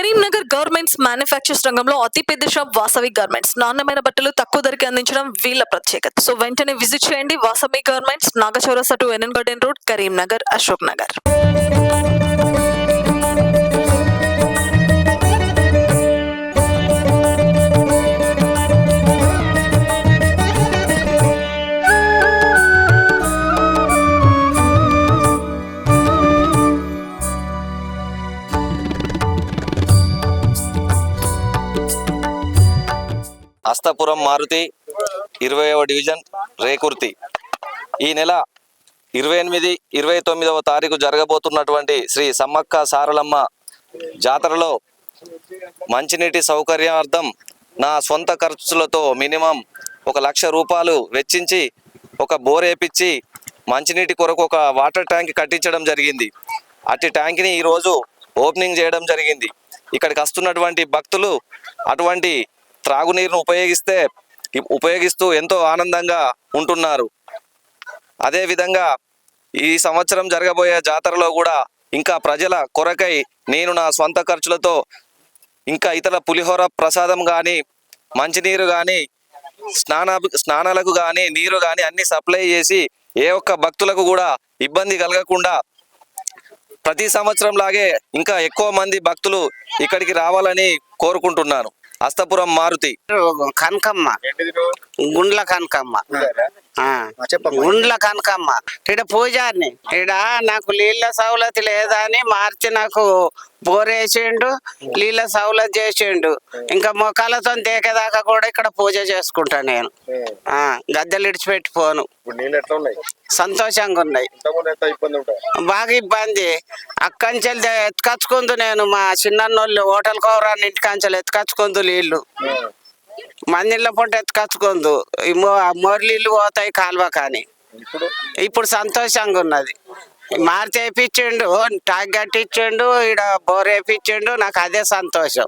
Karimnagar garments manufacturers రంగంలో అతిపెద్ద shop Vasavi garments. నాణ్యమైన బట్టలు తక్కువ ధరకి అందించడం వీళ్ళ ప్రత్యేకత. సో వెంటనే విజిట్ చేయండి Vasavi garments, Nagachaurasta to NN garden road, Karimnagar, Ashok Nagar. Astapuram Maruthi 20వ డివిజన్ రేకుర్తి. ఈ నెల 28, 29వ తారీఖు జరగబోతున్నటువంటి శ్రీ సమ్మక్క సారలమ్మ జాతరలో మంచినీటి సౌకర్యార్థం నా సొంత ఖర్చులతో మినిమం 1,00,000 రూపాయలు వెచ్చించి ఒక బోర్ వేపించి మంచినీటి కొరకు ఒక వాటర్ ట్యాంక్ కట్టించడం జరిగింది. అట్టి ట్యాంక్ని ఈరోజు ఓపెనింగ్ చేయడం జరిగింది. ఇక్కడికి వస్తున్నటువంటి భక్తులు అటువంటి త్రాగునీరును ఉపయోగిస్తూ ఎంతో ఆనందంగా ఉంటున్నారు. అదేవిధంగా ఈ సంవత్సరం జరగబోయే జాతరలో కూడా ఇంకా ప్రజల కొరకై నేను నా సొంత ఖర్చులతో ఇంకా ఇతర పులిహోర ప్రసాదం కానీ, మంచినీరు కానీ, స్నానాలకు కానీ, నీరు కానీ అన్ని సప్లై చేసి ఏ ఒక్క భక్తులకు కూడా ఇబ్బంది కలగకుండా ప్రతి సంవత్సరం లాగే ఇంకా ఎక్కువ మంది భక్తులు ఇక్కడికి రావాలని కోరుకుంటున్నాను. అస్తాపురం మారుతి. కనకమ్మ, గుండ్ల కనకమ్మ, గుండ్ల కనకమ్మ. ఇక్కడ పూజారిని. ఇక్కడ నాకు నీళ్ళ సౌలతి లేదా అని మార్చి నాకు బోరేసిండు, నీళ్ళ సౌలతి చేసిండు. ఇంకా మొక్కలతో దేకేదాకా కూడా ఇక్కడ పూజ చేసుకుంటా నేను. గద్దెలు ఇడిచిపెట్టిపోను. సంతోషంగా ఉన్నాయి. బాగా ఇబ్బంది. అక్కంచెలు ఎత్తుకచ్చుకుందు నేను. మా చిన్నోళ్ళు హోటల్ కౌరాన్ని ఇంటికంచెలు ఎత్తుకచ్చుకుందు నీళ్ళు. మందిళ్ళ పూట ఎత్తుకచ్చుకుందు. మొర్లీళ్ళు పోతాయి కాలువ. కానీ ఇప్పుడు సంతోషంగా ఉన్నది. మార్చి వేయించిండు, టాక్ కట్టించిండు, ఈడ బోర్ వేయించిండు. నాకు అదే సంతోషం.